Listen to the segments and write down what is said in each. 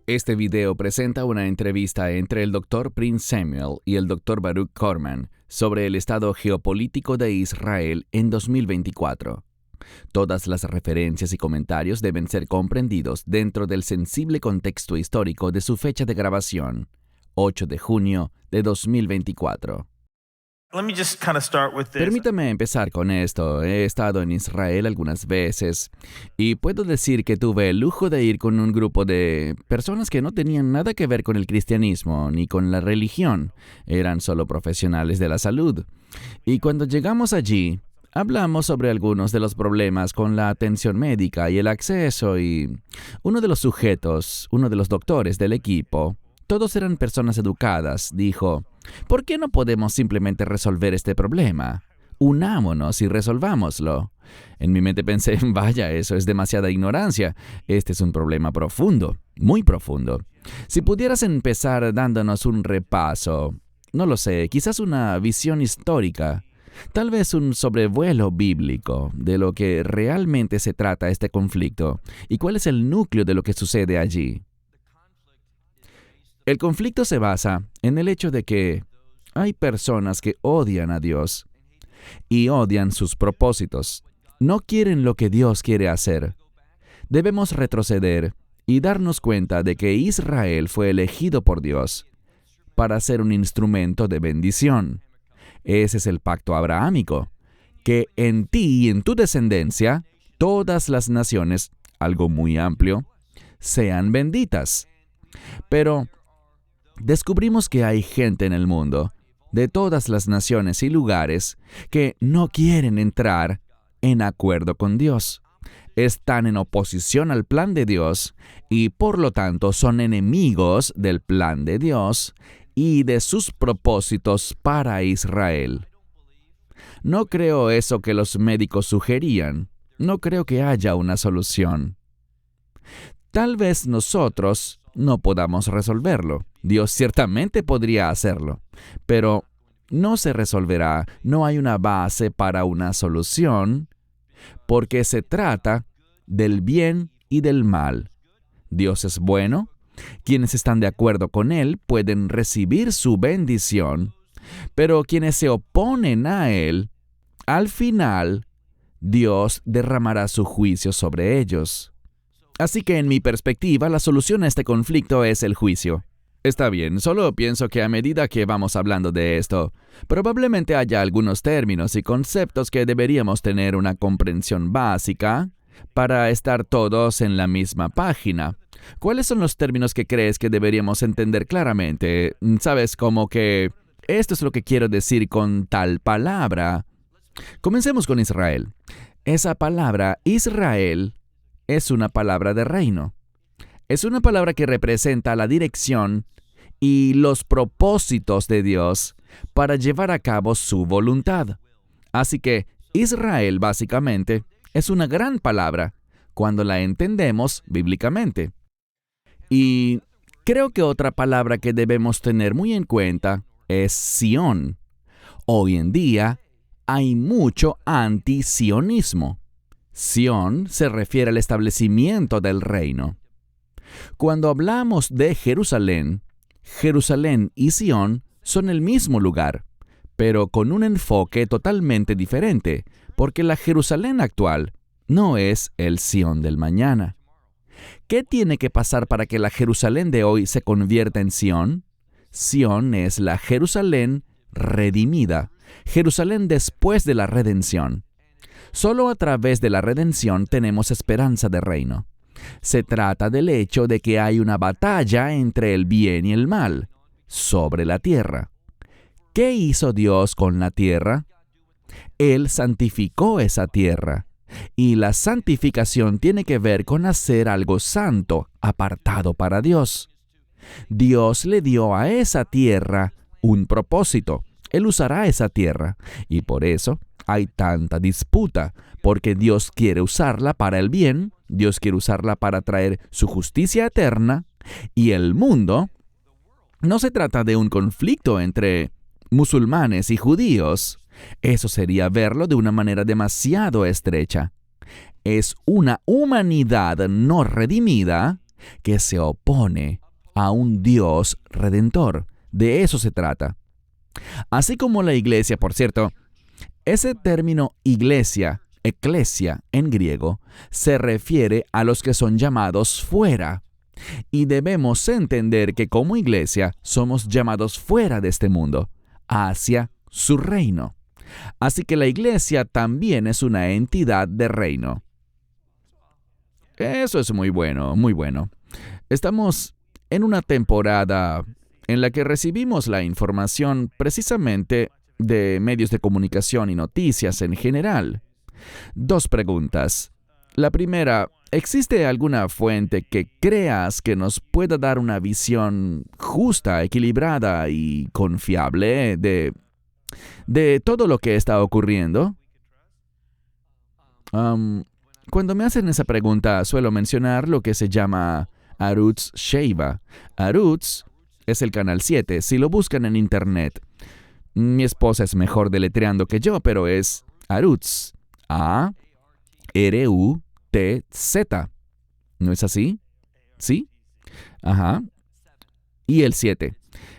Este video presenta una entrevista entre el Dr. Prince Samuel y el Dr. Baruch Corman sobre el estado geopolítico de Israel en 2024. Todas las referencias y comentarios deben ser comprendidos dentro del sensible contexto histórico de su fecha de grabación, 8 de junio de 2024. Permítame empezar con esto. He estado en Israel algunas veces y puedo decir que tuve el lujo de ir con un grupo de personas que no tenían nada que ver con el cristianismo ni con la religión. Eran solo profesionales de la salud. Y cuando llegamos allí, hablamos sobre algunos de los problemas con la atención médica y el acceso, y uno de los sujetos, uno de los doctores del equipo, todos eran personas educadas, dijo: ¿por qué no podemos simplemente resolver este problema? Unámonos y resolvámoslo. En mi mente pensé, vaya, eso es demasiada ignorancia. Este es un problema profundo, muy profundo. Si pudieras empezar dándonos un repaso, no lo sé, quizás una visión histórica, tal vez un sobrevuelo bíblico de lo que realmente se trata este conflicto y cuál es el núcleo de lo que sucede allí. El conflicto se basa en el hecho de que hay personas que odian a Dios y odian sus propósitos. No quieren lo que Dios quiere hacer. Debemos retroceder y darnos cuenta de que Israel fue elegido por Dios para ser un instrumento de bendición. Ese es el pacto abrahámico, que en ti y en tu descendencia, todas las naciones, algo muy amplio, sean benditas. Pero descubrimos que hay gente en el mundo, de todas las naciones y lugares, que no quieren entrar en acuerdo con Dios. Están en oposición al plan de Dios y por lo tanto son enemigos del plan de Dios y de sus propósitos para Israel. No creo eso que los médicos sugerían. No creo que haya una solución. Tal vez nosotros no podamos resolverlo. Dios ciertamente podría hacerlo, pero no se resolverá. No hay una base para una solución, porque se trata del bien y del mal. Dios es bueno. Quienes están de acuerdo con Él pueden recibir su bendición, pero quienes se oponen a Él, al final, Dios derramará su juicio sobre ellos. Así que en mi perspectiva, la solución a este conflicto es el juicio. Está bien, solo pienso que a medida que vamos hablando de esto, probablemente haya algunos términos y conceptos que deberíamos tener una comprensión básica para estar todos en la misma página. ¿Cuáles son los términos que crees que deberíamos entender claramente? ¿Sabes, como que esto es lo que quiero decir con tal palabra? Comencemos con Israel. Esa palabra, Israel, es una palabra de reino. Es una palabra que representa la dirección y los propósitos de Dios para llevar a cabo su voluntad. Así que Israel, básicamente, es una gran palabra cuando la entendemos bíblicamente. Y creo que otra palabra que debemos tener muy en cuenta es Sión. Hoy en día hay mucho anti-sionismo. Sión se refiere al establecimiento del reino. Cuando hablamos de Jerusalén, Jerusalén y Sión son el mismo lugar, pero con un enfoque totalmente diferente, porque la Jerusalén actual no es el Sión del mañana. ¿Qué tiene que pasar para que la Jerusalén de hoy se convierta en Sión? Sión es la Jerusalén redimida, Jerusalén después de la redención. Solo a través de la redención tenemos esperanza de reino. Se trata del hecho de que hay una batalla entre el bien y el mal sobre la tierra. ¿Qué hizo Dios con la tierra? Él santificó esa tierra. Y la santificación tiene que ver con hacer algo santo, apartado para Dios. Dios le dio a esa tierra un propósito. Él usará esa tierra. Y por eso hay tanta disputa, porque Dios quiere usarla para el bien, Dios quiere usarla para traer su justicia eterna, y el mundo no se trata de un conflicto entre musulmanes y judíos. Eso sería verlo de una manera demasiado estrecha. es una humanidad no redimida que se opone a un Dios redentor. De eso se trata. Así como la iglesia, por cierto, ese término iglesia, eclesia en griego, se refiere a los que son llamados fuera. Y debemos entender que como iglesia somos llamados fuera de este mundo, hacia su reino. Así que la iglesia también es una entidad de reino. Eso es muy bueno, muy bueno. Estamos en una temporada en la que recibimos la información precisamente de medios de comunicación y noticias en general. 2 preguntas. La primera, ¿existe alguna fuente que creas que nos pueda dar una visión justa, equilibrada y confiable de todo lo que está ocurriendo? Cuando me hacen esa pregunta, suelo mencionar lo que se llama Arutz Sheva. Arutz es el canal 7, si lo buscan en internet. Mi esposa es mejor deletreando que yo, pero es Arutz. A-R-U-T-Z. ¿No es así? ¿Sí? Ajá. Y el 7.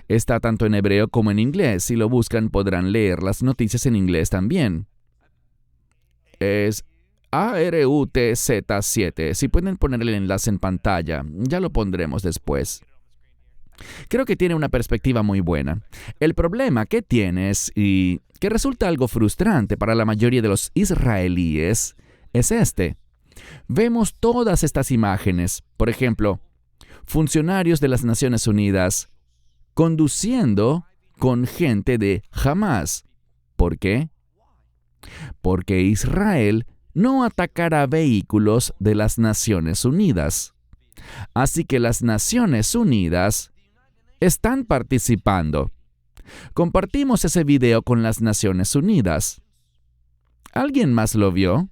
Está tanto en hebreo como en inglés. Si lo buscan, podrán leer las noticias en inglés también. Es ARUTZ7. Si pueden poner el enlace en pantalla, ya lo pondremos después. Creo que tiene una perspectiva muy buena. El problema que tienes, y que resulta algo frustrante para la mayoría de los israelíes, es este. Vemos todas estas imágenes, por ejemplo, funcionarios de las Naciones Unidas conduciendo con gente de Hamas. ¿Por qué? Porque Israel no atacará vehículos de las Naciones Unidas. Así que las Naciones Unidas están participando. Compartimos ese video con las Naciones Unidas. ¿Alguien más lo vio?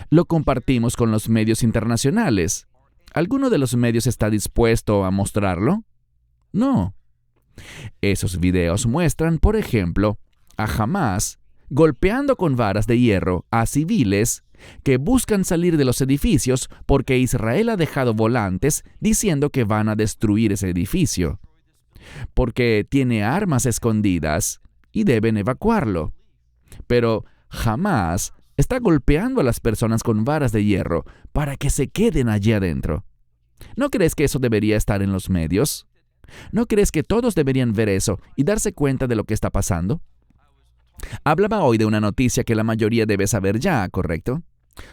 Lo compartimos con los medios internacionales. ¿Alguno de los medios está dispuesto a mostrarlo? No. Esos videos muestran, por ejemplo, a Hamas golpeando con varas de hierro a civiles que buscan salir de los edificios porque Israel ha dejado volantes diciendo que van a destruir ese edificio, porque tiene armas escondidas y deben evacuarlo. Pero Hamas está golpeando a las personas con varas de hierro para que se queden allí adentro. ¿No crees que eso debería estar en los medios? ¿No crees que todos deberían ver eso y darse cuenta de lo que está pasando? Hablaba hoy de una noticia que la mayoría debe saber ya, ¿correcto?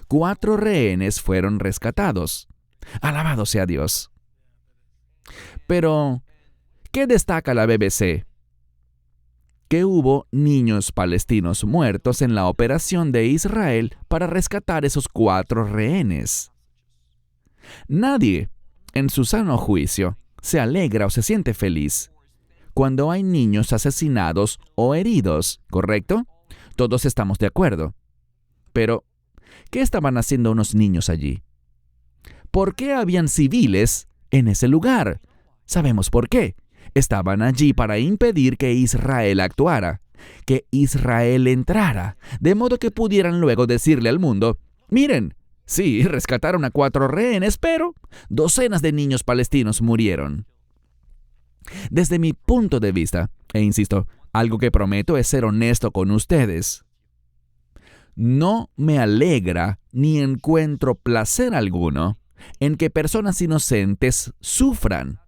4 rehenes fueron rescatados. Alabado sea Dios. Pero, ¿qué destaca la BBC? Que hubo niños palestinos muertos en la operación de Israel para rescatar esos 4 rehenes. Nadie, en su sano juicio, se alegra o se siente feliz cuando hay niños asesinados o heridos, ¿correcto? Todos estamos de acuerdo. Pero, ¿qué estaban haciendo unos niños allí? ¿Por qué habían civiles en ese lugar? Sabemos por qué. Estaban allí para impedir que Israel actuara, que Israel entrara, de modo que pudieran luego decirle al mundo, miren, sí, rescataron a 4 rehenes, pero docenas de niños palestinos murieron. Desde mi punto de vista, e insisto, algo que prometo es ser honesto con ustedes, no me alegra ni encuentro placer alguno en que personas inocentes sufran.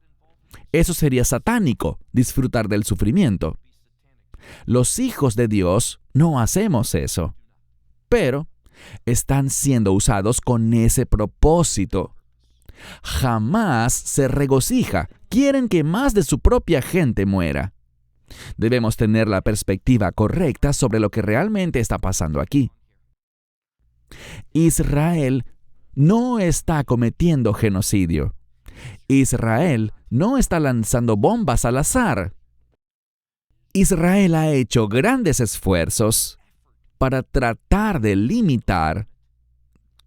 Eso sería satánico, disfrutar del sufrimiento. Los hijos de Dios no hacemos eso, pero están siendo usados con ese propósito. Jamás se regocija. Quieren que más de su propia gente muera. Debemos tener la perspectiva correcta sobre lo que realmente está pasando aquí. Israel no está cometiendo genocidio. Israel no está lanzando bombas al azar. Israel ha hecho grandes esfuerzos para tratar de limitar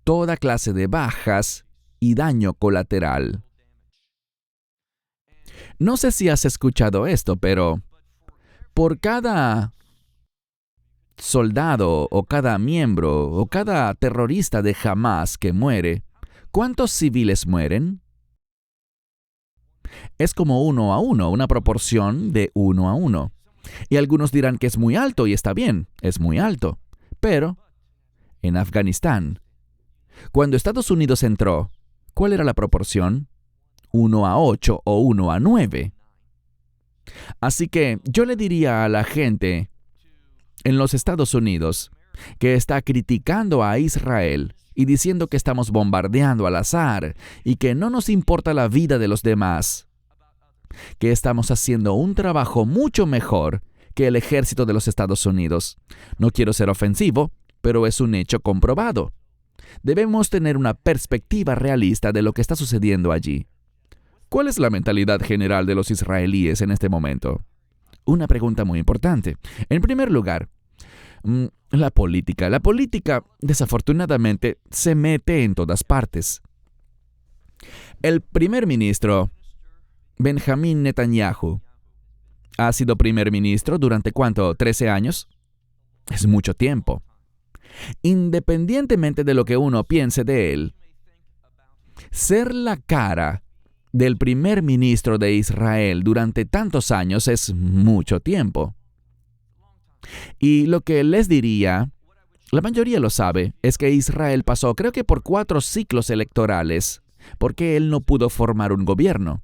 toda clase de bajas y daño colateral. No sé si has escuchado esto, pero por cada soldado o cada miembro o cada terrorista de Hamás que muere, ¿cuántos civiles mueren? Es como 1 a 1, una proporción de 1 a 1. Y algunos dirán que es muy alto y está bien, es muy alto. Pero en Afganistán, cuando Estados Unidos entró, ¿cuál era la proporción? 1 a 8 o 1 a 9. Así que yo le diría a la gente en los Estados Unidos que está criticando a Israel y diciendo que estamos bombardeando al azar y que no nos importa la vida de los demás, que estamos haciendo un trabajo mucho mejor que el ejército de los Estados Unidos. No quiero ser ofensivo, pero es un hecho comprobado. Debemos tener una perspectiva realista de lo que está sucediendo allí. ¿Cuál es la mentalidad general de los israelíes en este momento? Una pregunta muy importante. En primer lugar, la política. La política, desafortunadamente, se mete en todas partes. El primer ministro, Benjamín Netanyahu, ha sido primer ministro durante ¿cuánto? ¿13 años? Es mucho tiempo. Independientemente de lo que uno piense de él, ser la cara del primer ministro de Israel durante tantos años es mucho tiempo. Y lo que les diría, la mayoría lo sabe, es que Israel pasó creo que por 4 ciclos electorales, porque él no pudo formar un gobierno.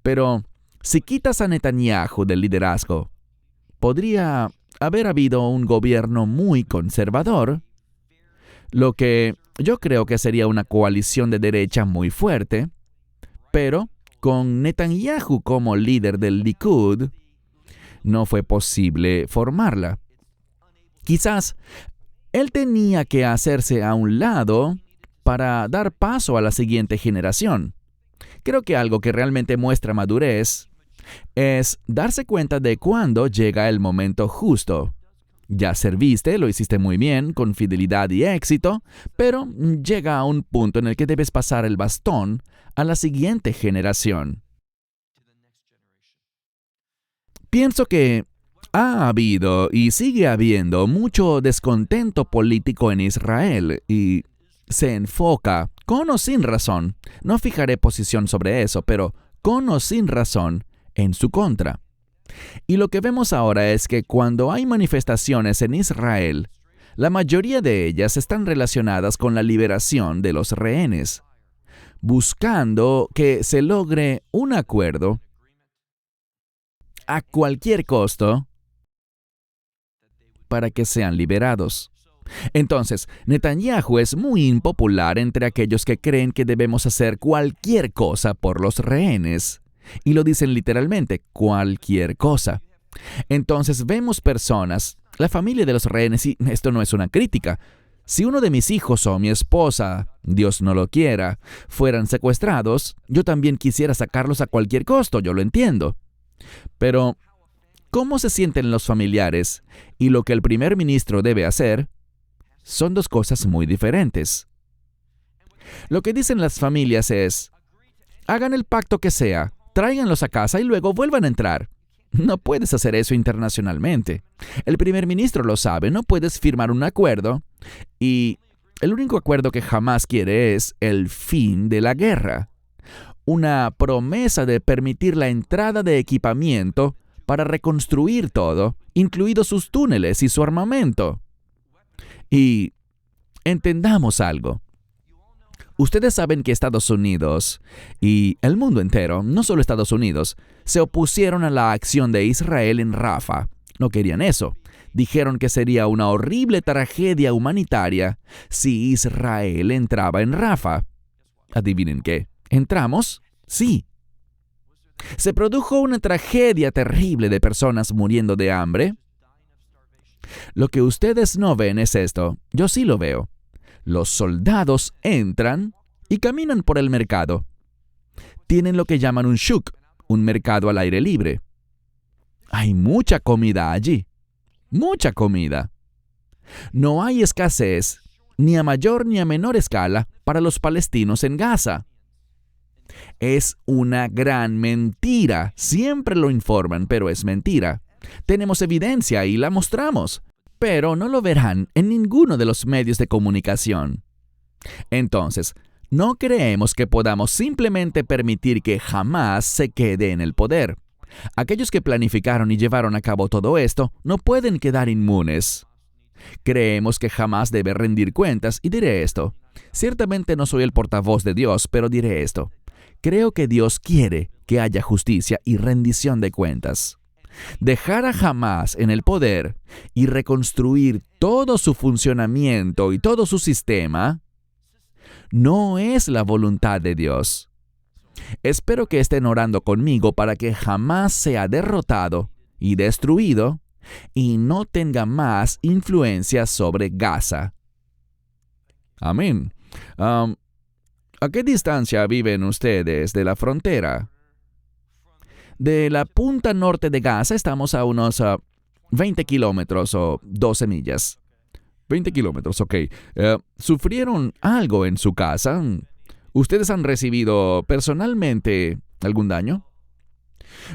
Pero si quitas a Netanyahu del liderazgo, podría haber habido un gobierno muy conservador, lo que yo creo que sería una coalición de derecha muy fuerte, pero con Netanyahu como líder del Likud, no fue posible formarla. Quizás él tenía que hacerse a un lado para dar paso a la siguiente generación. Creo que algo que realmente muestra madurez es darse cuenta de cuándo llega el momento justo. Ya serviste, lo hiciste muy bien, con fidelidad y éxito, pero llega a un punto en el que debes pasar el bastón a la siguiente generación. Pienso que ha habido y sigue habiendo mucho descontento político en Israel y se enfoca, con o sin razón, no fijaré posición sobre eso, pero con o sin razón, en su contra. Y lo que vemos ahora es que cuando hay manifestaciones en Israel, la mayoría de ellas están relacionadas con la liberación de los rehenes, buscando que se logre un acuerdo a cualquier costo para que sean liberados. Entonces, Netanyahu es muy impopular entre aquellos que creen que debemos hacer cualquier cosa por los rehenes. Y lo dicen literalmente, cualquier cosa. Entonces vemos personas, la familia de los rehenes, y esto no es una crítica. Si uno de mis hijos o mi esposa, Dios no lo quiera, fueran secuestrados, yo también quisiera sacarlos a cualquier costo, yo lo entiendo. Pero, ¿cómo se sienten los familiares y lo que el primer ministro debe hacer? Son dos cosas muy diferentes. Lo que dicen las familias es, hagan el pacto que sea, tráiganlos a casa y luego vuelvan a entrar. No puedes hacer eso internacionalmente. El primer ministro lo sabe, no puedes firmar un acuerdo y el único acuerdo que jamás quiere es el fin de la guerra. Una promesa de permitir la entrada de equipamiento para reconstruir todo, incluidos sus túneles y su armamento. Y entendamos algo. Ustedes saben que Estados Unidos y el mundo entero, no solo Estados Unidos, se opusieron a la acción de Israel en Rafah. No querían eso. Dijeron que sería una horrible tragedia humanitaria si Israel entraba en Rafah. ¿Adivinen qué? ¿Entramos? Sí. ¿Se produjo una tragedia terrible de personas muriendo de hambre? Lo que ustedes no ven es esto. Yo sí lo veo. Los soldados entran y caminan por el mercado. Tienen lo que llaman un shuk, un mercado al aire libre. Hay mucha comida allí. Mucha comida. No hay escasez, ni a mayor ni a menor escala, para los palestinos en Gaza. Es una gran mentira. Siempre lo informan, pero es mentira. Tenemos evidencia y la mostramos. pero no lo verán en ninguno de los medios de comunicación. Entonces, no creemos que podamos simplemente permitir que Hamás se quede en el poder. Aquellos que planificaron y llevaron a cabo todo esto no pueden quedar inmunes. Creemos que Hamás debe rendir cuentas y diré esto. Ciertamente no soy el portavoz de Dios, pero diré esto. Creo que Dios quiere que haya justicia y rendición de cuentas. Dejar a Hamás en el poder y reconstruir todo su funcionamiento y todo su sistema no es la voluntad de Dios. Espero que estén orando conmigo para que Hamás sea derrotado y destruido y no tenga más influencia sobre Gaza. Amén. ¿A qué distancia viven ustedes de la frontera? De la punta norte de Gaza estamos a unos 20 kilómetros o 12 millas. 20 kilómetros, ok. ¿Sufrieron algo en su casa? ¿Ustedes han recibido personalmente algún daño?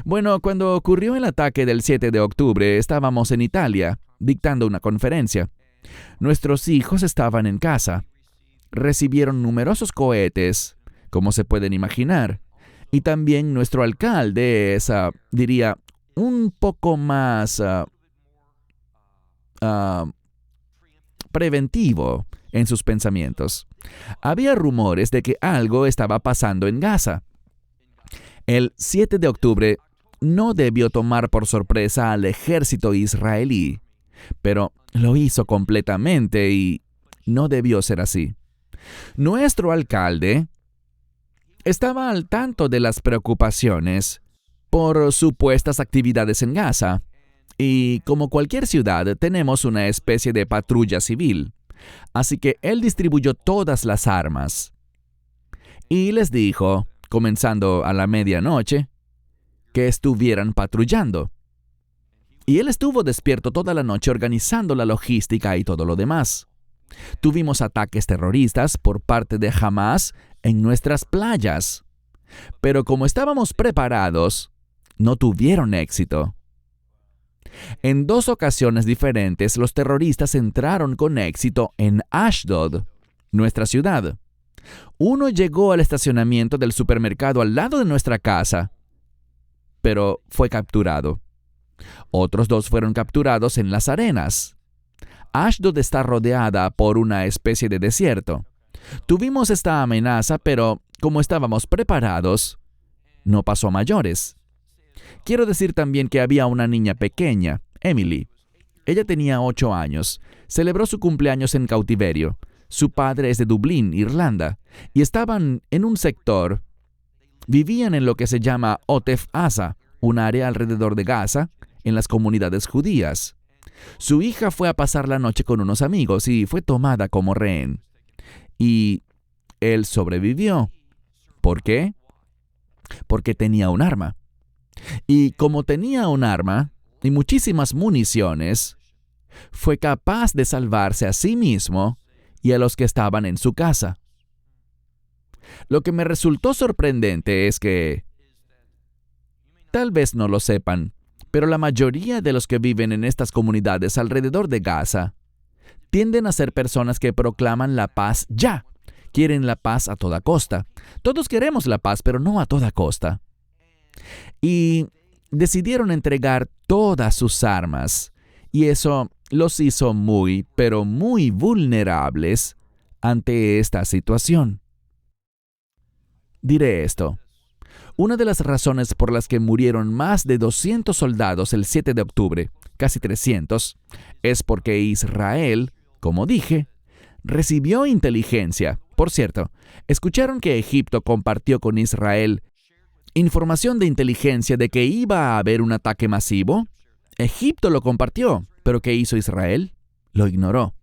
Bueno, cuando ocurrió el ataque del 7 de octubre, estábamos en Italia, dictando una conferencia. Nuestros hijos estaban en casa. Recibieron numerosos cohetes, como se pueden imaginar. Y también nuestro alcalde es, diría, un poco más preventivo en sus pensamientos. Había rumores de que algo estaba pasando en Gaza. El 7 de octubre no debió tomar por sorpresa al ejército israelí, pero lo hizo completamente y no debió ser así. Nuestro alcalde estaba al tanto de las preocupaciones por supuestas actividades en Gaza, y como cualquier ciudad tenemos una especie de patrulla civil, así que él distribuyó todas las armas. Y les dijo, comenzando a la medianoche, que estuvieran patrullando. Y él estuvo despierto toda la noche organizando la logística y todo lo demás. Tuvimos ataques terroristas por parte de Hamás en nuestras playas. Pero como estábamos preparados, no tuvieron éxito. En 2 ocasiones diferentes, los terroristas entraron con éxito en Ashdod, nuestra ciudad. Uno llegó al estacionamiento del supermercado al lado de nuestra casa, pero fue capturado. Otros 2 fueron capturados en las arenas. Ashdod está rodeada por una especie de desierto. Tuvimos esta amenaza, pero como estábamos preparados, no pasó a mayores. Quiero decir también que había una niña pequeña, Emily. Ella tenía 8 años. Celebró su cumpleaños en cautiverio. Su padre es de Dublín, Irlanda, y estaban en un sector. Vivían en lo que se llama Otef Asa, un área alrededor de Gaza, en las comunidades judías. Su hija fue a pasar la noche con unos amigos y fue tomada como rehén. Y él sobrevivió. ¿Por qué? Porque tenía un arma. Y como tenía un arma y muchísimas municiones, fue capaz de salvarse a sí mismo y a los que estaban en su casa. Lo que me resultó sorprendente es que, tal vez no lo sepan, pero la mayoría de los que viven en estas comunidades alrededor de Gaza tienden a ser personas que proclaman la paz ya. Quieren la paz a toda costa. Todos queremos la paz, pero no a toda costa. Y decidieron entregar todas sus armas, y eso los hizo muy, pero muy vulnerables ante esta situación. Diré esto. Una de las razones por las que murieron más de 200 soldados el 7 de octubre, casi 300, es porque Israel, como dije, recibió inteligencia. Por cierto, ¿escucharon que Egipto compartió con Israel información de inteligencia de que iba a haber un ataque masivo? Egipto lo compartió, pero ¿qué hizo Israel? Lo ignoró.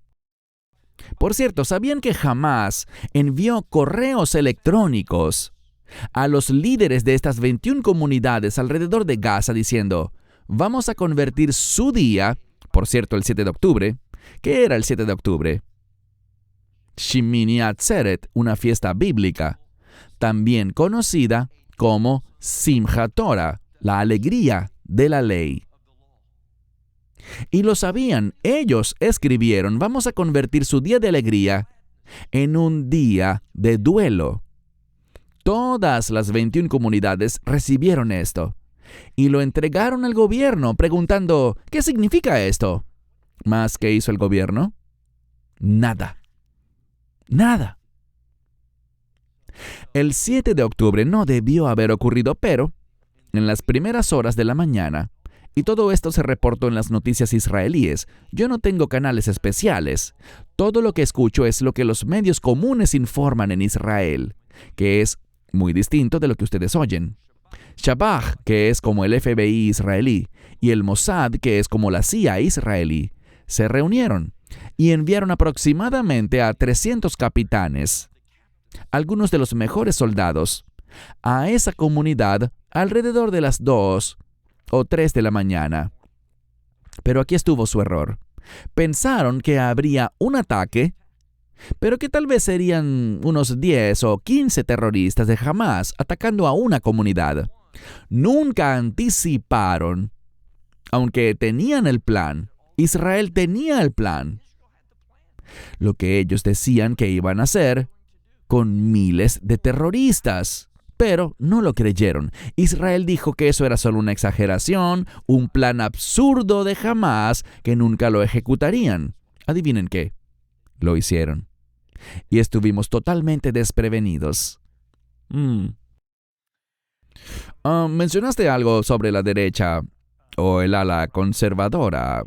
Por cierto, ¿sabían que Hamás envió correos electrónicos a los líderes de estas 21 comunidades alrededor de Gaza diciendo, vamos a convertir su día, por cierto, el 7 de octubre, ¿qué era el 7 de octubre? Shemini Atzeret, una fiesta bíblica, también conocida como Simchat Torah, la alegría de la ley. Y lo sabían. Ellos escribieron, vamos a convertir su día de alegría en un día de duelo. Todas las 21 comunidades recibieron esto y lo entregaron al gobierno preguntando, ¿qué significa esto? ¿Mas qué hizo el gobierno? Nada. Nada. El 7 de octubre no debió haber ocurrido, pero en las primeras horas de la mañana, y todo esto se reportó en las noticias israelíes. Yo no tengo canales especiales. Todo lo que escucho es lo que los medios comunes informan en Israel, que es muy distinto de lo que ustedes oyen. Shabak, que es como el FBI israelí, y el Mossad, que es como la CIA israelí, se reunieron y enviaron aproximadamente a 300 capitanes, algunos de los mejores soldados, a esa comunidad alrededor de las 2 o 3 de la mañana. Pero aquí estuvo su error. Pensaron que habría un ataque, pero que tal vez serían unos 10 o 15 terroristas de Hamás atacando a una comunidad. Nunca anticiparon, aunque tenían el plan. Israel tenía el plan. Lo que ellos decían que iban a hacer con miles de terroristas. Pero no lo creyeron. Israel dijo que eso era solo una exageración, un plan absurdo de Hamás que nunca lo ejecutarían. ¿Adivinen qué? Lo hicieron. Y estuvimos totalmente desprevenidos. Mencionaste algo sobre la derecha o el ala conservadora.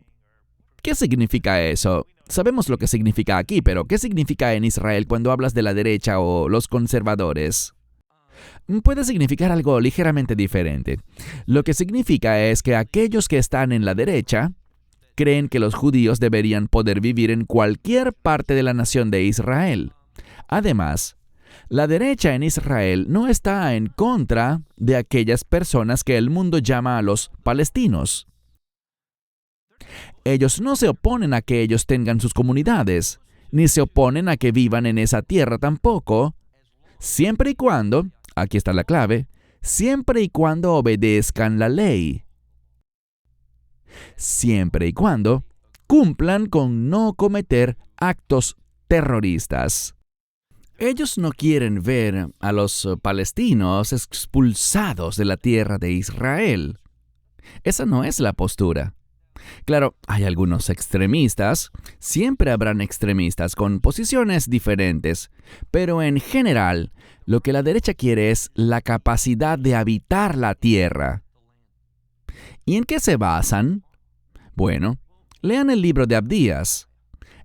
¿Qué significa eso? Sabemos lo que significa aquí, pero ¿qué significa en Israel cuando hablas de la derecha o los conservadores? Puede significar algo ligeramente diferente. Lo que significa es que aquellos que están en la derecha creen que los judíos deberían poder vivir en cualquier parte de la nación de Israel. Además, la derecha en Israel no está en contra de aquellas personas que el mundo llama a los palestinos. Ellos no se oponen a que ellos tengan sus comunidades, ni se oponen a que vivan en esa tierra tampoco, siempre y cuando, aquí está la clave, siempre y cuando obedezcan la ley. Siempre y cuando cumplan con no cometer actos terroristas. Ellos no quieren ver a los palestinos expulsados de la tierra de Israel. Esa no es la postura. Claro, hay algunos extremistas, siempre habrán extremistas con posiciones diferentes, pero en general, lo que la derecha quiere es la capacidad de habitar la tierra. ¿Y en qué se basan? Bueno, lean el libro de Abdías.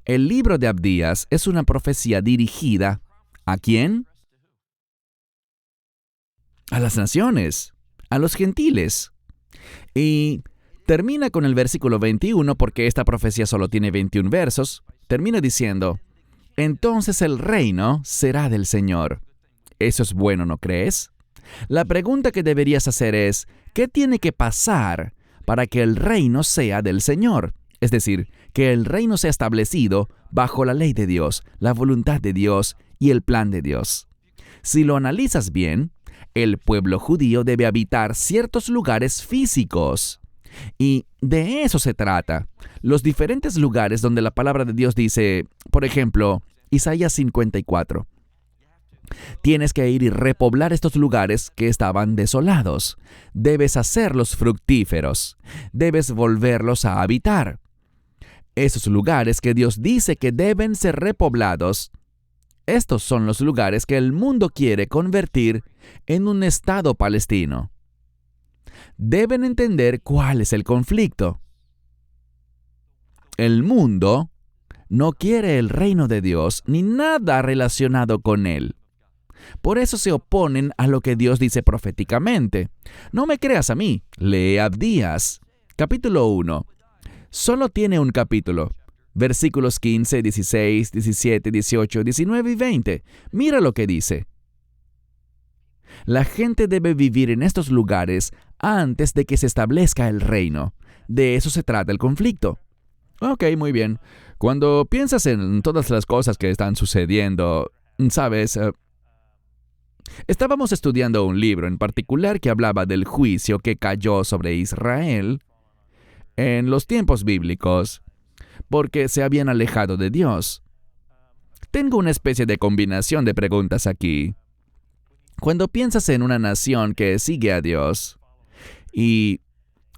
El libro de Abdías es una profecía dirigida ¿a quién? A las naciones, a los gentiles. Y termina con el versículo 21, porque esta profecía solo tiene 21 versos. Termina diciendo, entonces el reino será del Señor. Eso es bueno, ¿no crees? La pregunta que deberías hacer es, ¿qué tiene que pasar para que el reino sea del Señor? Es decir, que el reino sea establecido bajo la ley de Dios, la voluntad de Dios y el plan de Dios. Si lo analizas bien, el pueblo judío debe habitar ciertos lugares físicos. Y de eso se trata. Los diferentes lugares donde la palabra de Dios dice, por ejemplo, Isaías 54. Tienes que ir y repoblar estos lugares que estaban desolados. Debes hacerlos fructíferos. Debes volverlos a habitar. Esos lugares que Dios dice que deben ser repoblados, estos son los lugares que el mundo quiere convertir en un estado palestino. Deben entender cuál es el conflicto. El mundo no quiere el reino de Dios ni nada relacionado con él. Por eso se oponen a lo que Dios dice proféticamente. No me creas a mí, lee Abdías, capítulo 1. Solo tiene un capítulo. Versículos 15, 16, 17, 18, 19 y 20. Mira lo que dice. La gente debe vivir en estos lugares antes de que se establezca el reino. De eso se trata el conflicto. Ok, muy bien. Cuando piensas en todas las cosas que están sucediendo, ¿sabes? Estábamos estudiando un libro en particular que hablaba del juicio que cayó sobre Israel en los tiempos bíblicos, porque se habían alejado de Dios. Tengo una especie de combinación de preguntas aquí. Cuando piensas en una nación que sigue a Dios y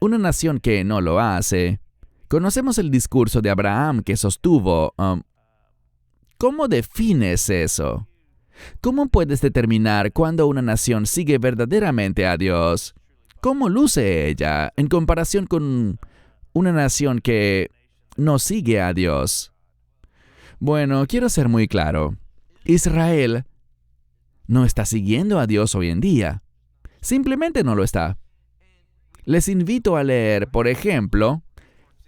una nación que no lo hace, conocemos el discurso de Abraham que sostuvo. ¿Cómo defines eso? ¿Cómo puedes determinar cuándo una nación sigue verdaderamente a Dios? ¿Cómo luce ella en comparación con una nación que no sigue a Dios? Bueno, quiero ser muy claro. Israel no está siguiendo a Dios hoy en día. Simplemente no lo está. Les invito a leer, por ejemplo,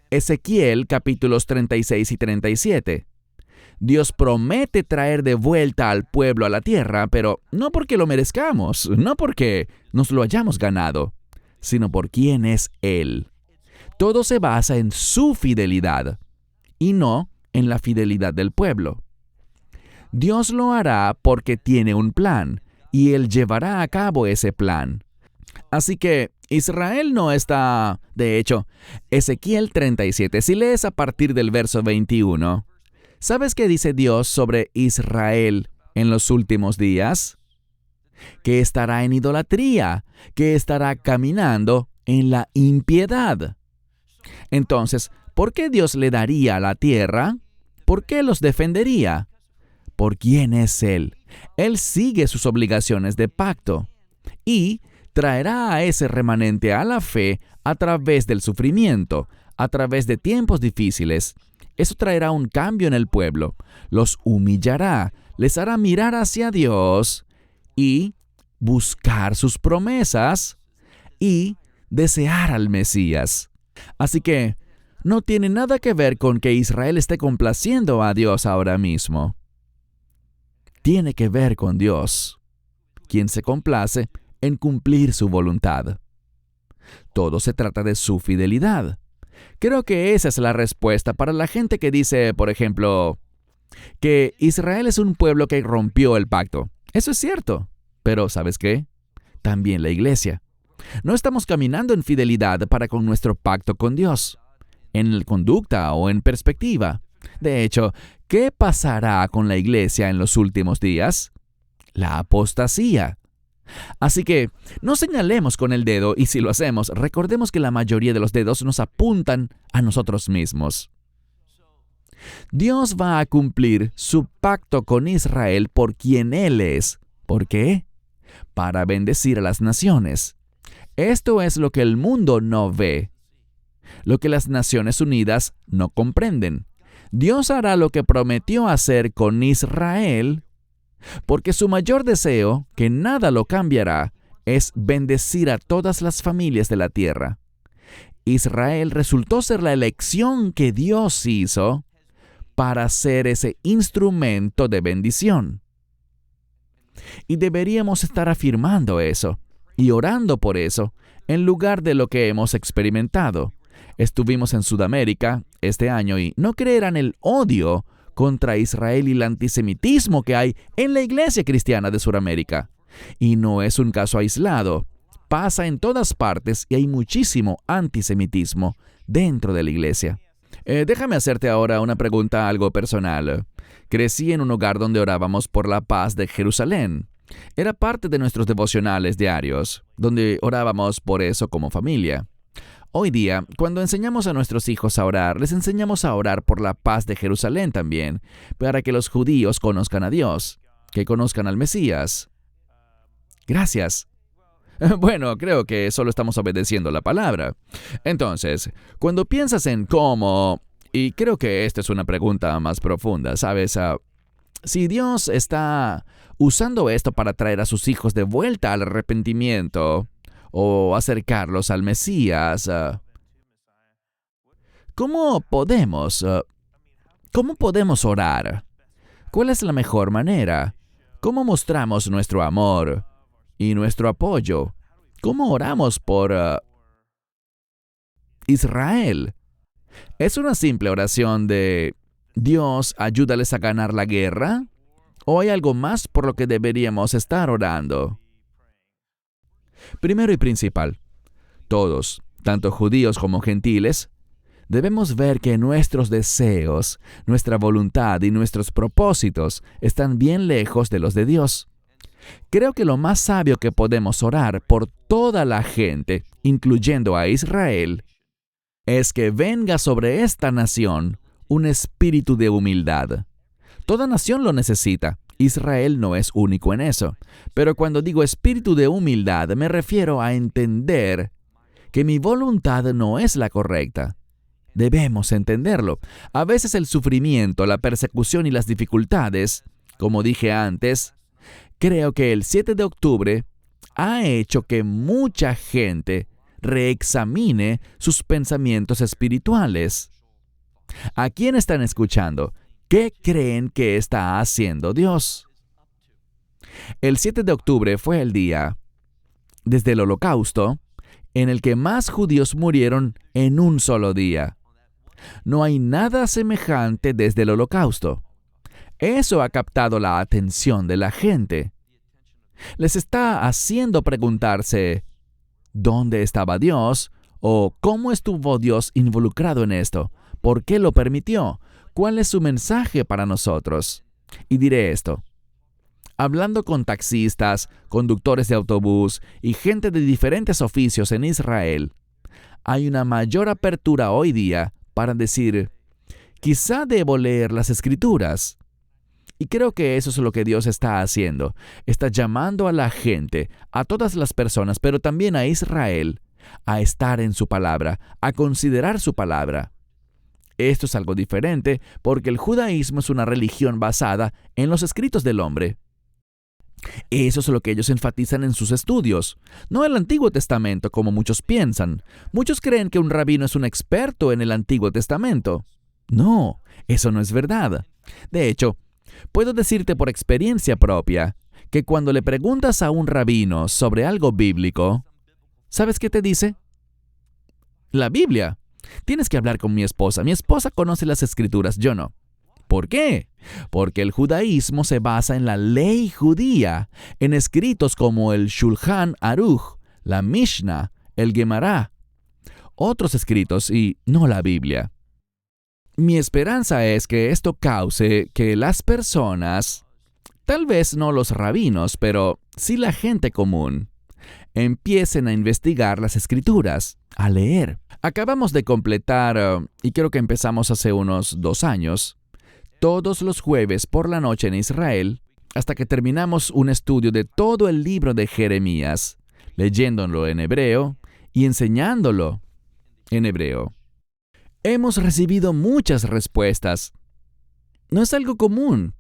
Ezequiel capítulos 36 y 37. Dios promete traer de vuelta al pueblo a la tierra, pero no porque lo merezcamos, no porque nos lo hayamos ganado, sino por quién es Él. Todo se basa en su fidelidad y no en la fidelidad del pueblo. Dios lo hará porque tiene un plan y Él llevará a cabo ese plan. Así que Israel no está. De hecho, Ezequiel 37, si lees a partir del verso 21, ¿sabes qué dice Dios sobre Israel en los últimos días? Que estará en idolatría, que estará caminando en la impiedad. Entonces, ¿por qué Dios le daría la tierra? ¿Por qué los defendería? ¿Por quién es Él? Él sigue sus obligaciones de pacto y traerá a ese remanente a la fe a través del sufrimiento, a través de tiempos difíciles. Eso traerá un cambio en el pueblo, los humillará, les hará mirar hacia Dios y buscar sus promesas y desear al Mesías. Así que no tiene nada que ver con que Israel esté complaciendo a Dios ahora mismo. Tiene que ver con Dios, quien se complace en cumplir su voluntad. Todo se trata de su fidelidad. Creo que esa es la respuesta para la gente que dice, por ejemplo, que Israel es un pueblo que rompió el pacto. Eso es cierto, pero ¿sabes qué? También la iglesia. No estamos caminando en fidelidad para con nuestro pacto con Dios, en conducta o en perspectiva. De hecho, ¿qué pasará con la iglesia en los últimos días? La apostasía. Así que no señalemos con el dedo y si lo hacemos, recordemos que la mayoría de los dedos nos apuntan a nosotros mismos. Dios va a cumplir su pacto con Israel por quien Él es. ¿Por qué? Para bendecir a las naciones. Esto es lo que el mundo no ve, lo que las Naciones Unidas no comprenden. Dios hará lo que prometió hacer con Israel, porque su mayor deseo, que nada lo cambiará, es bendecir a todas las familias de la tierra. Israel resultó ser la elección que Dios hizo para ser ese instrumento de bendición. Y deberíamos estar afirmando eso y orando por eso, en lugar de lo que hemos experimentado. Estuvimos en Sudamérica este año y no creerán el odio contra Israel y el antisemitismo que hay en la iglesia cristiana de Sudamérica. Y no es un caso aislado. Pasa en todas partes y hay muchísimo antisemitismo dentro de la iglesia. Déjame hacerte ahora una pregunta algo personal. Crecí en un hogar donde orábamos por la paz de Jerusalén. Era parte de nuestros devocionales diarios, donde orábamos por eso como familia. Hoy día, cuando enseñamos a nuestros hijos a orar, les enseñamos a orar por la paz de Jerusalén también, para que los judíos conozcan a Dios, que conozcan al Mesías. Gracias. Bueno, creo que solo estamos obedeciendo la palabra. Entonces, cuando piensas en cómo, y creo que esta es una pregunta más profunda, ¿sabes? Si Dios está usando esto para traer a sus hijos de vuelta al arrepentimiento o acercarlos al Mesías, ¿cómo podemos orar? ¿Cuál es la mejor manera? ¿Cómo mostramos nuestro amor y nuestro apoyo? ¿Cómo oramos por Israel? ¿Es una simple oración de Dios, ayúdales a ganar la guerra? ¿O hay algo más por lo que deberíamos estar orando? Primero y principal, todos, tanto judíos como gentiles, debemos ver que nuestros deseos, nuestra voluntad y nuestros propósitos están bien lejos de los de Dios. Creo que lo más sabio que podemos orar por toda la gente, incluyendo a Israel, es que venga sobre esta nación un espíritu de humildad. Toda nación lo necesita. Israel no es único en eso. Pero cuando digo espíritu de humildad, me refiero a entender que mi voluntad no es la correcta. Debemos entenderlo. A veces el sufrimiento, la persecución y las dificultades, como dije antes, creo que el 7 de octubre ha hecho que mucha gente reexamine sus pensamientos espirituales. ¿A quién están escuchando? ¿Qué creen que está haciendo Dios? El 7 de octubre fue el día, desde el Holocausto, en el que más judíos murieron en un solo día. No hay nada semejante desde el Holocausto. Eso ha captado la atención de la gente. Les está haciendo preguntarse, ¿dónde estaba Dios? ¿O cómo estuvo Dios involucrado en esto? ¿Por qué lo permitió? ¿Cuál es su mensaje para nosotros? Y diré esto. Hablando con taxistas, conductores de autobús y gente de diferentes oficios en Israel, hay una mayor apertura hoy día para decir, quizá debo leer las Escrituras. Y creo que eso es lo que Dios está haciendo. Está llamando a la gente, a todas las personas, pero también a Israel, a estar en su palabra, a considerar su palabra. Esto es algo diferente porque el judaísmo es una religión basada en los escritos del hombre. Eso es lo que ellos enfatizan en sus estudios, no el Antiguo Testamento como muchos piensan. Muchos creen que un rabino es un experto en el Antiguo Testamento. No, eso no es verdad. De hecho, puedo decirte por experiencia propia que cuando le preguntas a un rabino sobre algo bíblico, ¿sabes qué te dice? La Biblia. Tienes que hablar con mi esposa. Mi esposa conoce las Escrituras, yo no. ¿Por qué? Porque el judaísmo se basa en la ley judía, en escritos como el Shulchan Aruch, la Mishnah, el Gemara, otros escritos y no la Biblia. Mi esperanza es que esto cause que las personas, tal vez no los rabinos, pero sí la gente común, empiecen a investigar las Escrituras, a leer. Acabamos de completar, y creo que empezamos hace unos 2 años, todos los jueves por la noche en Israel, hasta que terminamos un estudio de todo el libro de Jeremías, leyéndolo en hebreo y enseñándolo en hebreo. Hemos recibido muchas respuestas. No es algo común,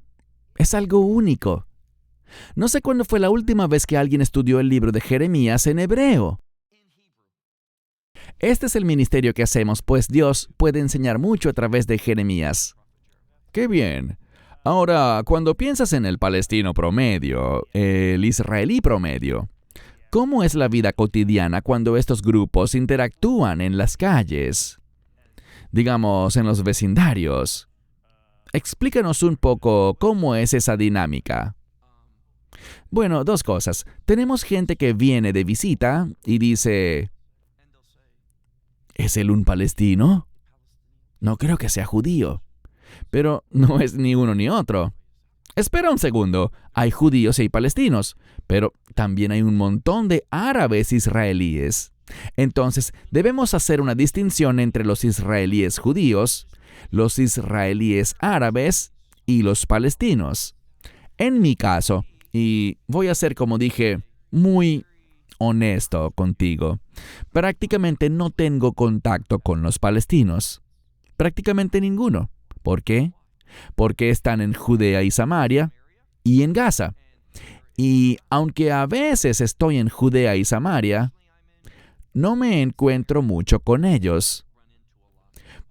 es algo único. No sé cuándo fue la última vez que alguien estudió el libro de Jeremías en hebreo. Este es el ministerio que hacemos, pues Dios puede enseñar mucho a través de Jeremías. ¡Qué bien! Ahora, cuando piensas en el palestino promedio, el israelí promedio, ¿cómo es la vida cotidiana cuando estos grupos interactúan en las calles? Digamos, en los vecindarios. Explícanos un poco cómo es esa dinámica. Bueno, 2 cosas. Tenemos gente que viene de visita y dice, ¿es él un palestino? No creo que sea judío. Pero no es ni uno ni otro. Espera un segundo, hay judíos y hay palestinos, pero también hay un montón de árabes israelíes. Entonces, debemos hacer una distinción entre los israelíes judíos, los israelíes árabes y los palestinos. En mi caso, y voy a ser, como dije, muy honesto contigo, prácticamente no tengo contacto con los palestinos. Prácticamente ninguno. ¿Por qué? Porque están en Judea y Samaria y en Gaza. Y aunque a veces estoy en Judea y Samaria, no me encuentro mucho con ellos.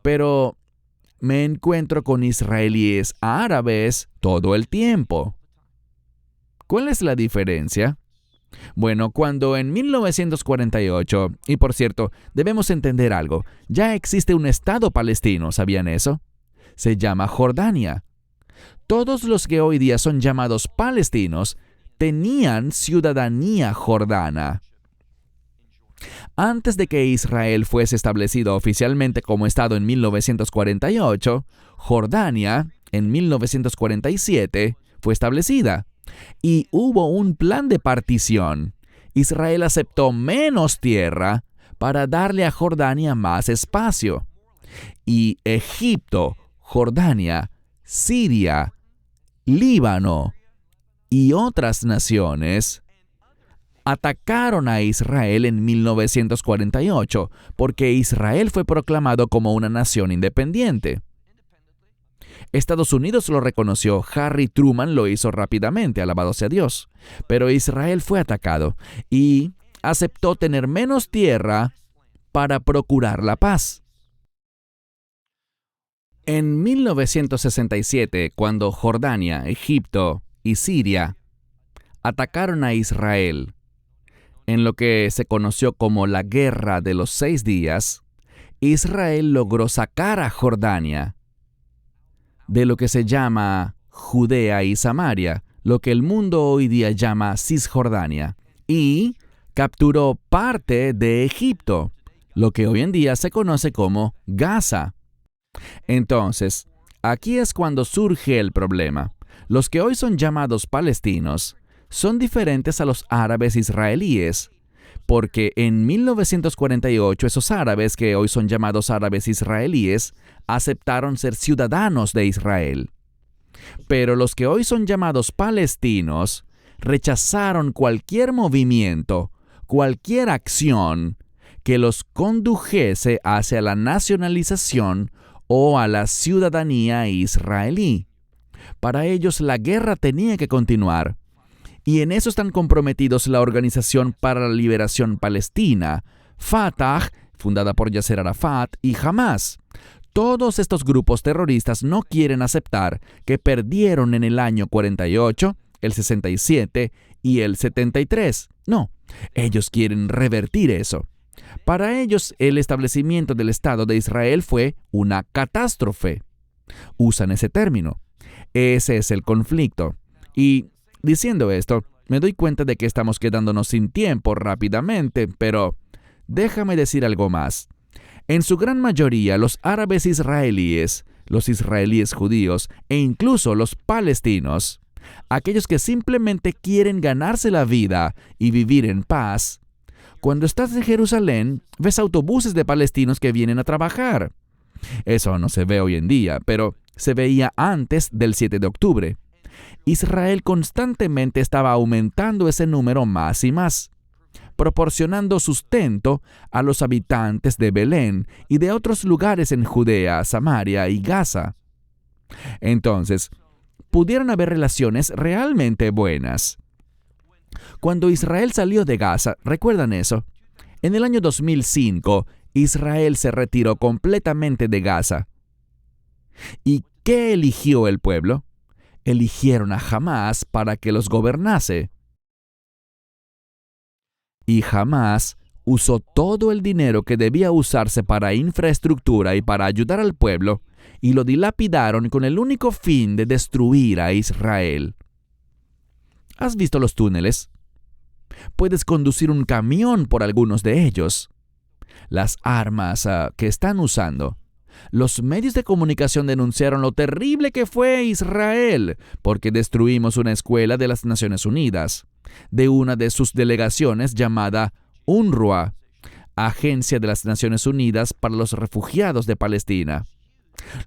Pero me encuentro con israelíes árabes todo el tiempo. ¿Cuál es la diferencia? Bueno, cuando en 1948, y por cierto, debemos entender algo, ya existe un Estado palestino, ¿sabían eso? Se llama Jordania. Todos los que hoy día son llamados palestinos tenían ciudadanía jordana. Antes de que Israel fuese establecido oficialmente como Estado en 1948, Jordania, en 1947, fue establecida. Y hubo un plan de partición. Israel aceptó menos tierra para darle a Jordania más espacio. Y Egipto, Jordania, Siria, Líbano y otras naciones atacaron a Israel en 1948 porque Israel fue proclamado como una nación independiente. Estados Unidos lo reconoció, Harry Truman lo hizo rápidamente, alabado sea Dios. Pero Israel fue atacado y aceptó tener menos tierra para procurar la paz. En 1967, cuando Jordania, Egipto y Siria atacaron a Israel, en lo que se conoció como la Guerra de los 6 días, Israel logró sacar a Jordania de lo que se llama Judea y Samaria, lo que el mundo hoy día llama Cisjordania, y capturó parte de Egipto, lo que hoy en día se conoce como Gaza. Entonces, aquí es cuando surge el problema. Los que hoy son llamados palestinos son diferentes a los árabes israelíes, porque en 1948 esos árabes que hoy son llamados árabes israelíes aceptaron ser ciudadanos de Israel. Pero los que hoy son llamados palestinos rechazaron cualquier movimiento, cualquier acción que los condujese hacia la nacionalización o a la ciudadanía israelí. Para ellos la guerra tenía que continuar. Y en eso están comprometidos la Organización para la Liberación Palestina, Fatah, fundada por Yasser Arafat, y Hamas. Todos estos grupos terroristas no quieren aceptar que perdieron en el año 48, el 67 y el 73. No, ellos quieren revertir eso. Para ellos, el establecimiento del Estado de Israel fue una catástrofe. Usan ese término. Ese es el conflicto. Y diciendo esto, me doy cuenta de que estamos quedándonos sin tiempo rápidamente, pero déjame decir algo más. En su gran mayoría, los árabes israelíes, los israelíes judíos e incluso los palestinos, aquellos que simplemente quieren ganarse la vida y vivir en paz, cuando estás en Jerusalén, ves autobuses de palestinos que vienen a trabajar. Eso no se ve hoy en día, pero se veía antes del 7 de octubre. Israel constantemente estaba aumentando ese número más y más, proporcionando sustento a los habitantes de Belén y de otros lugares en Judea, Samaria y Gaza. Entonces, pudieron haber relaciones realmente buenas. Cuando Israel salió de Gaza, ¿recuerdan eso? En el año 2005, Israel se retiró completamente de Gaza. ¿Y qué eligió el pueblo? Eligieron a Hamás para que los gobernase. Y Hamás usó todo el dinero que debía usarse para infraestructura y para ayudar al pueblo, y lo dilapidaron con el único fin de destruir a Israel. ¿Has visto los túneles? Puedes conducir un camión por algunos de ellos. Las armas que están usando. Los medios de comunicación denunciaron lo terrible que fue Israel porque destruimos una escuela de las Naciones Unidas, de una de sus delegaciones llamada UNRWA, Agencia de las Naciones Unidas para los Refugiados de Palestina.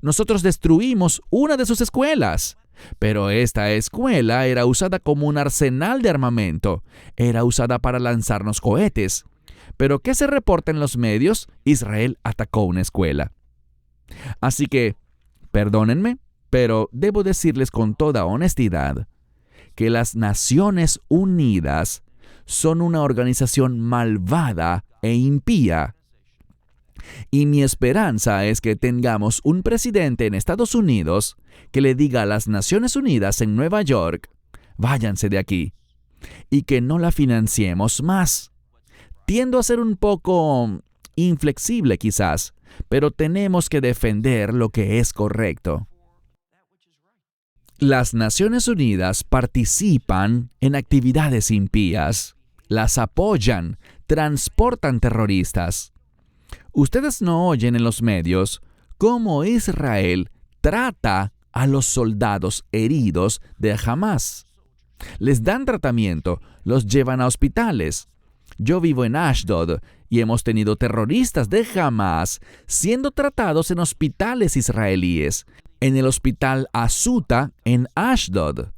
Nosotros destruimos una de sus escuelas, pero esta escuela era usada como un arsenal de armamento, era usada para lanzarnos cohetes. ¿Pero qué se reporta en los medios? Israel atacó una escuela. Así que, perdónenme, pero debo decirles con toda honestidad que las Naciones Unidas son una organización malvada e impía. Y mi esperanza es que tengamos un presidente en Estados Unidos que le diga a las Naciones Unidas en Nueva York, váyanse de aquí, y que no la financiemos más. Tiendo a ser un poco inflexible quizás, pero tenemos que defender lo que es correcto. Las Naciones Unidas participan en actividades impías. las apoyan, transportan terroristas. Ustedes no oyen en los medios cómo Israel trata a los soldados heridos de Hamás. Les dan tratamiento, los llevan a hospitales. Yo vivo en Ashdod y hemos tenido terroristas de Hamás siendo tratados en hospitales israelíes, en el hospital Asuta en Ashdod.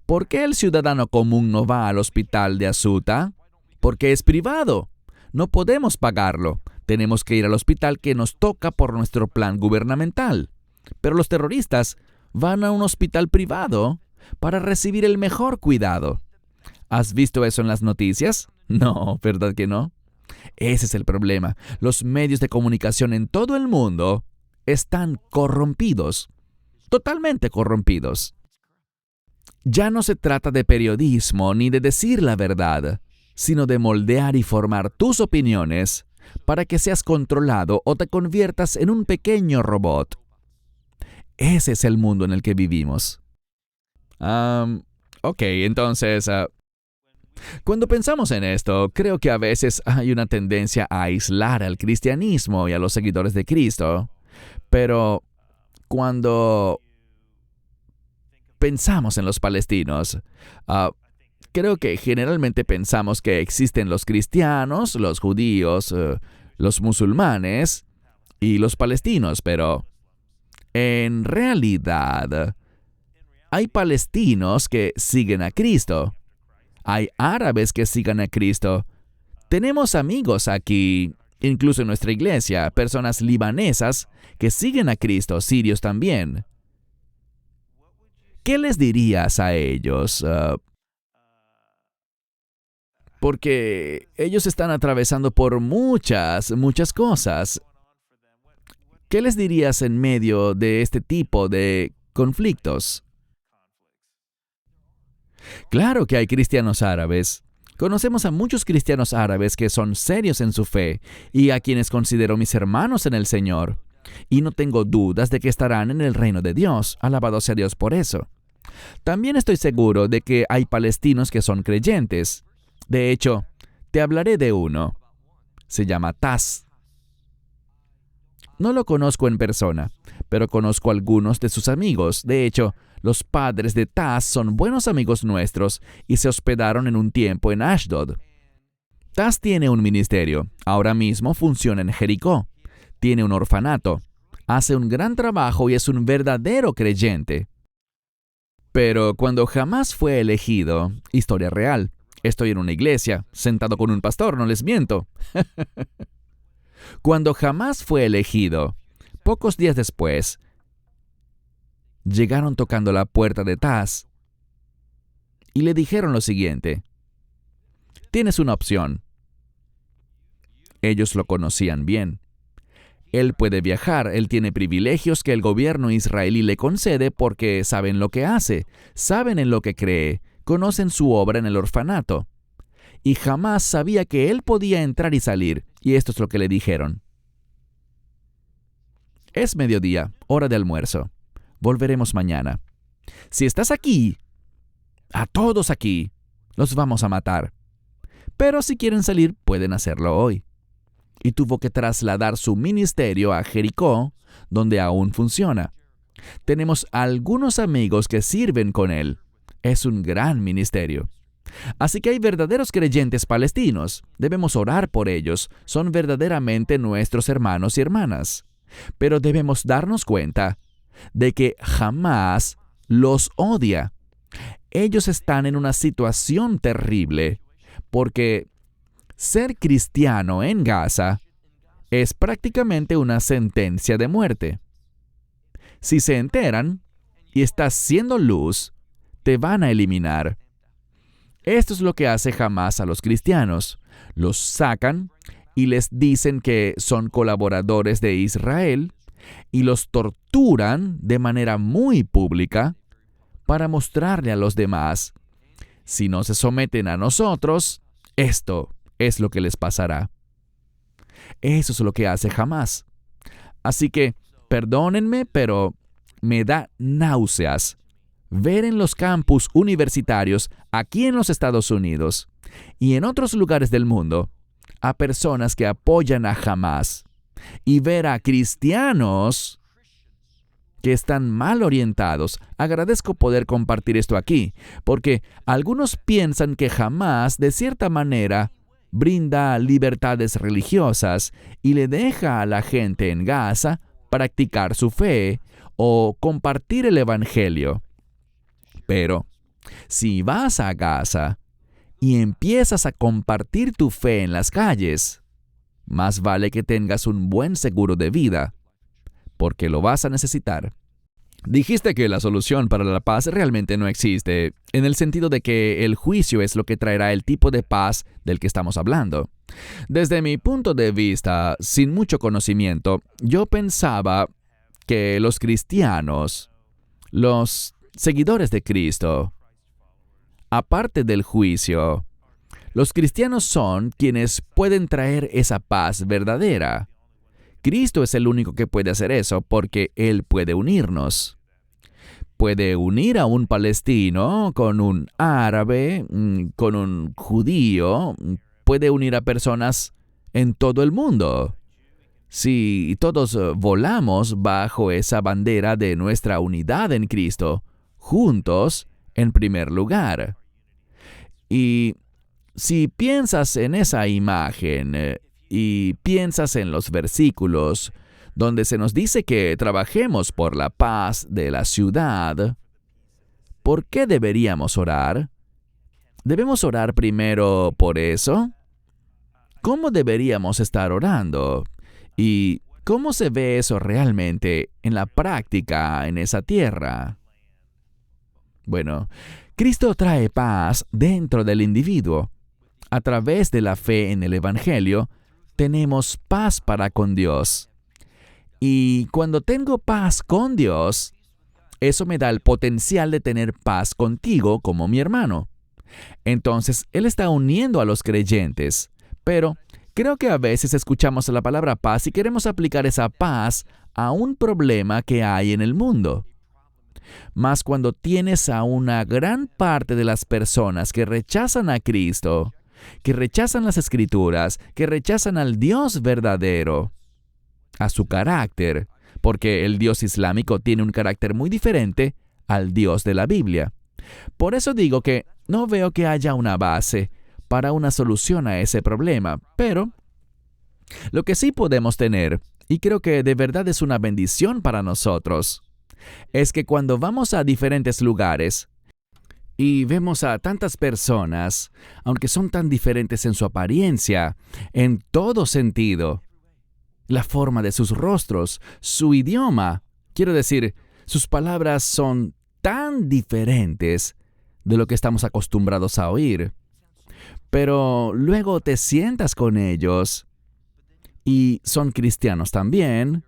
¿Por qué el ciudadano común no va al hospital de Asuta? Porque es privado. No podemos pagarlo. Tenemos que ir al hospital que nos toca por nuestro plan gubernamental. Pero los terroristas van a un hospital privado para recibir el mejor cuidado. ¿Has visto eso en las noticias? No, ¿verdad que no? Ese es el problema. Los medios de comunicación en todo el mundo están corrompidos, totalmente corrompidos. Ya no se trata de periodismo ni de decir la verdad, sino de moldear y formar tus opiniones para que seas controlado o te conviertas en un pequeño robot. Ese es el mundo en el que vivimos. Entonces, cuando pensamos en esto, creo que a veces hay una tendencia a aislar al cristianismo y a los seguidores de Cristo. Pero cuando pensamos en los palestinos, creo que generalmente pensamos que existen los cristianos, los judíos, los musulmanes y los palestinos, pero en realidad hay palestinos que siguen a Cristo. Hay árabes que sigan a Cristo. Tenemos amigos aquí, incluso en nuestra iglesia, personas libanesas que siguen a Cristo, sirios también. ¿Qué les dirías a ellos? Porque ellos están atravesando por muchas cosas. ¿Qué les dirías en medio de este tipo de conflictos? Claro que hay cristianos árabes. Conocemos a muchos cristianos árabes que son serios en su fe y a quienes considero mis hermanos en el Señor. Y no tengo dudas de que estarán en el reino de Dios. Alabado sea Dios por eso. También estoy seguro de que hay palestinos que son creyentes. De hecho, te hablaré de uno. Se llama Taz. No lo conozco en persona, pero conozco a algunos de sus amigos. De hecho, los padres de Taz son buenos amigos nuestros y se hospedaron en un tiempo en Ashdod. Taz tiene un ministerio. Ahora mismo funciona en Jericó. Tiene un orfanato. Hace un gran trabajo y es un verdadero creyente. Pero cuando Hamás fue elegido, historia real, estoy en una iglesia, sentado con un pastor, no les miento. Cuando Hamás fue elegido, pocos días después, llegaron tocando la puerta de Taz y le dijeron lo siguiente: tienes una opción. Ellos lo conocían bien. Él puede viajar, él tiene privilegios que el gobierno israelí le concede porque saben lo que hace, saben en lo que cree, conocen su obra en el orfanato. Y Hamás sabía que él podía entrar y salir, y esto es lo que le dijeron. Es mediodía, hora de almuerzo. Volveremos mañana. Si estás aquí, a todos aquí, los vamos a matar. Pero si quieren salir, pueden hacerlo hoy. Y tuvo que trasladar su ministerio a Jericó, donde aún funciona. Tenemos algunos amigos que sirven con él. Es un gran ministerio. Así que hay verdaderos creyentes palestinos. Debemos orar por ellos. Son verdaderamente nuestros hermanos y hermanas. Pero debemos darnos cuenta de que Hamás los odia. Ellos están en una situación terrible porque ser cristiano en Gaza es prácticamente una sentencia de muerte. Si se enteran y estás siendo luz, te van a eliminar. Esto es lo que hace Hamás a los cristianos. Los sacan y les dicen que son colaboradores de Israel y los torturan de manera muy pública para mostrarle a los demás: si no se someten a nosotros, esto es lo que les pasará. Eso es lo que hace Hamás. Así que, perdónenme, pero me da náuseas ver en los campus universitarios aquí en los Estados Unidos y en otros lugares del mundo a personas que apoyan a Hamas y ver a cristianos que están mal orientados. Agradezco poder compartir esto aquí, porque algunos piensan que Hamas, de cierta manera, brinda libertades religiosas y le deja a la gente en Gaza practicar su fe o compartir el Evangelio. Pero, si vas a Gaza y empiezas a compartir tu fe en las calles, más vale que tengas un buen seguro de vida, porque lo vas a necesitar. Dijiste que la solución para la paz realmente no existe, en el sentido de que el juicio es lo que traerá el tipo de paz del que estamos hablando. Desde mi punto de vista, sin mucho conocimiento, yo pensaba que los cristianos, los seguidores de Cristo, aparte del juicio, los cristianos son quienes pueden traer esa paz verdadera. Cristo es el único que puede hacer eso porque Él puede unirnos. Puede unir a un palestino con un árabe, con un judío, puede unir a personas en todo el mundo. Si todos volamos bajo esa bandera de nuestra unidad en Cristo, juntos, en primer lugar. Y si piensas en esa imagen y piensas en los versículos donde se nos dice que trabajemos por la paz de la ciudad, ¿por qué deberíamos orar? ¿Debemos orar primero por eso? ¿Cómo deberíamos estar orando? ¿Y cómo se ve eso realmente en la práctica en esa tierra? Bueno, Cristo trae paz dentro del individuo. A través de la fe en el Evangelio, tenemos paz para con Dios. Y cuando tengo paz con Dios, eso me da el potencial de tener paz contigo como mi hermano. Entonces, Él está uniendo a los creyentes, pero creo que a veces escuchamos la palabra paz y queremos aplicar esa paz a un problema que hay en el mundo. Mas cuando tienes a una gran parte de las personas que rechazan a Cristo, que rechazan las Escrituras, que rechazan al Dios verdadero, a su carácter, porque el Dios islámico tiene un carácter muy diferente al Dios de la Biblia. Por eso digo que no veo que haya una base para una solución a ese problema, pero lo que sí podemos tener, y creo que de verdad es una bendición para nosotros, es que cuando vamos a diferentes lugares y vemos a tantas personas, aunque son tan diferentes en su apariencia, en todo sentido, la forma de sus rostros, su idioma, quiero decir, sus palabras son tan diferentes de lo que estamos acostumbrados a oír. Pero luego te sientas con ellos y son cristianos también,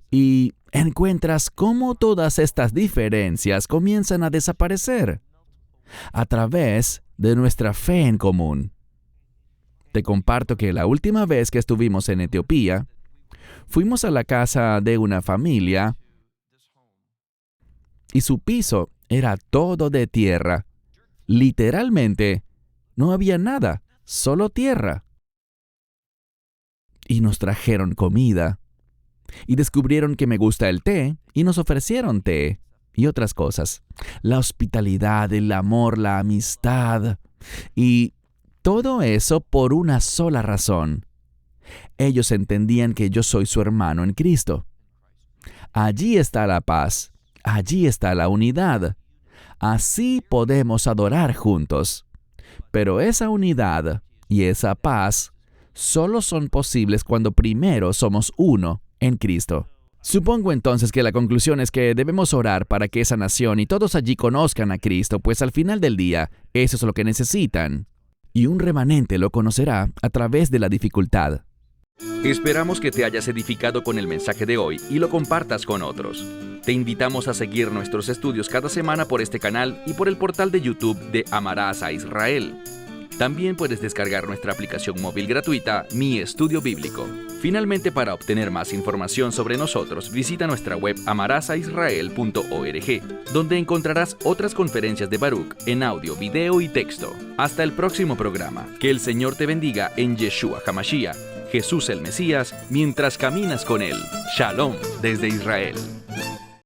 y encuentras cómo todas estas diferencias comienzan a desaparecer a través de nuestra fe en común. Te comparto que la última vez que estuvimos en Etiopía, fuimos a la casa de una familia y su piso era todo de tierra. Literalmente, no había nada, solo tierra. Y nos trajeron comida. Y descubrieron que me gusta el té y nos ofrecieron té y otras cosas. La hospitalidad, el amor, la amistad y todo eso por una sola razón. Ellos entendían que yo soy su hermano en Cristo. Allí está la paz, allí está la unidad. Así podemos adorar juntos. Pero esa unidad y esa paz solo son posibles cuando primero somos uno en Cristo. Supongo entonces que la conclusión es que debemos orar para que esa nación y todos allí conozcan a Cristo, pues al final del día, eso es lo que necesitan. Y un remanente lo conocerá a través de la dificultad. Esperamos que te hayas edificado con el mensaje de hoy y lo compartas con otros. Te invitamos a seguir nuestros estudios cada semana por este canal y por el portal de YouTube de Amarás a Israel. También puedes descargar nuestra aplicación móvil gratuita, Mi Estudio Bíblico. Finalmente, para obtener más información sobre nosotros, visita nuestra web amarasaisrael.org, donde encontrarás otras conferencias de Baruch en audio, video y texto. Hasta el próximo programa. Que el Señor te bendiga en Yeshua HaMashiach, Jesús el Mesías, mientras caminas con Él. Shalom desde Israel.